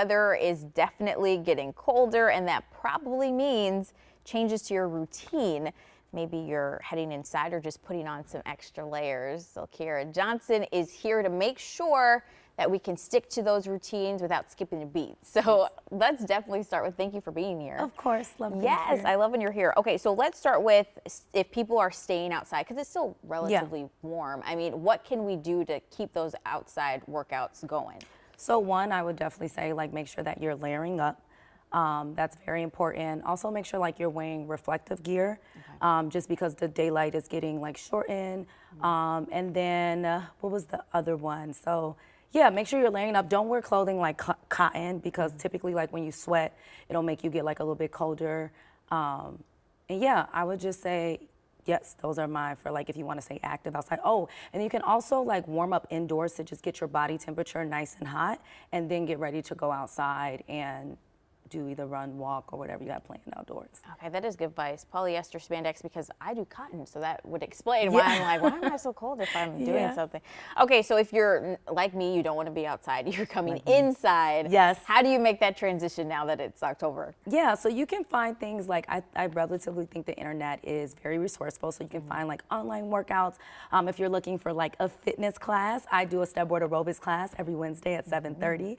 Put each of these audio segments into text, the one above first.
Weather is definitely getting colder, and that probably means changes to your routine. Maybe you're heading inside or just putting on some extra layers. So Kiera Johnson is here to make sure that we can stick to those routines without skipping a beat. So let's definitely start with thank you for being here. Of course, love being Yes, here. I love when you're here. Okay, so let's start with if people are staying outside, because it's still relatively warm. I mean, what can we do to keep those outside workouts going? So one, I would definitely say like make sure that you're layering up. That's very important. Also make sure like you're wearing reflective gear, just because the daylight is getting like shortened. And then what was the other one? So yeah, make sure you're layering up. Don't wear clothing like cotton, because typically like when you sweat, it'll make you get like a little bit colder. And yeah, I would just say, yes, those are mine for like if you want to stay active outside. Oh, and you can also like warm up indoors to just get your body temperature nice and hot, and then get ready to go outside and do either run, walk, or whatever you got planned outdoors. Okay, that is good advice. Polyester spandex, because I do cotton, so that would explain why I'm like, why am I so cold if I'm doing something? Okay, so if you're like me, you don't want to be outside, you're coming inside. Yes. How do you make that transition now that it's October? Yeah, so you can find things like, I relatively think the internet is very resourceful, so you can find like online workouts. If you're looking for like a fitness class, I do a stepboard aerobics class every Wednesday at 7:30.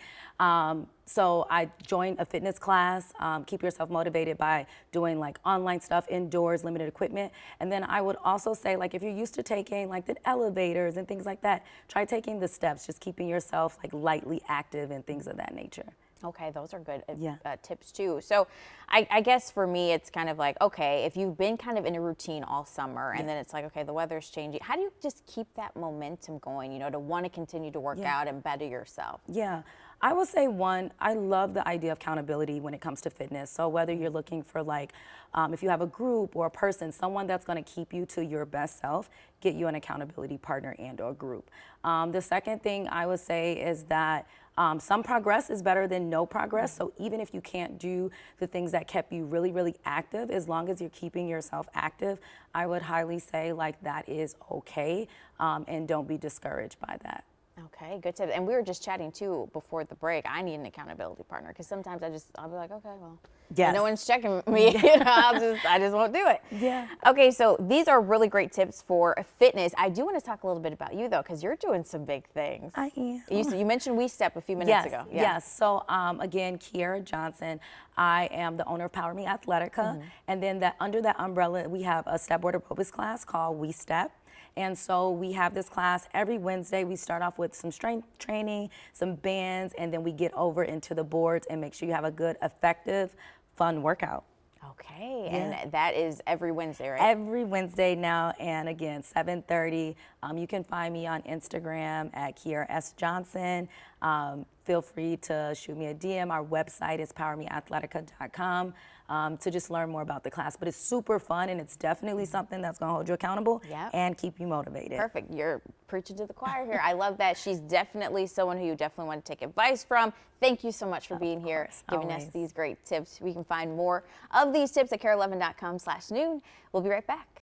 So I joined a fitness class. Keep yourself motivated by doing like online stuff indoors, limited equipment. And then I would also say, like, if you're used to taking like the elevators and things like that, try taking the steps, just keeping yourself like lightly active and things of that nature. Okay, those are good Yeah. tips too. So I guess for me, it's kind of like, okay, if you've been kind of in a routine all summer and then it's like, okay, the weather's changing. How do you just keep that momentum going, you know, to want to continue to work out and better yourself? Yeah, I will say one, I love the idea of accountability when it comes to fitness. So whether you're looking for like, if you have a group or a person, someone that's going to keep you to your best self, get you an accountability partner and or group. The second thing I would say is that some progress is better than no progress. So even if you can't do the things that kept you really, really active, as long as you're keeping yourself active, I would highly say like that is okay, and don't be discouraged by that. Okay, good tip. And we were just chatting too before the break. I need an accountability partner because sometimes I'll be like, okay, well, no one's checking me. You know, I just won't do it. Yeah. Okay, so these are really great tips for fitness. I do want to talk a little bit about you though, because you're doing some big things. I am. You mentioned We Step a few minutes ago. Yes. So again, Kiera Johnson. I am the owner of Power Me Athletica, and then under that umbrella, we have a stepboard aerobics class called We Step. And so we have this class every Wednesday. We start off with some strength training, some bands, and then we get over into the boards and make sure you have a good, effective, fun workout. Okay, and that is every Wednesday, right? Every Wednesday now, and again, 7:30. You can find me on Instagram at Kiera S. Johnson. Feel free to shoot me a DM. Our website is powermeathletica.com to just learn more about the class. But it's super fun, and it's definitely something that's going to hold you accountable and keep you motivated. Perfect. You're preaching to the choir here. I love that. She's definitely someone who you definitely want to take advice from. Thank you so much for being here, giving us these great tips. We can find more of these tips at KARA11.com/noon. We'll be right back.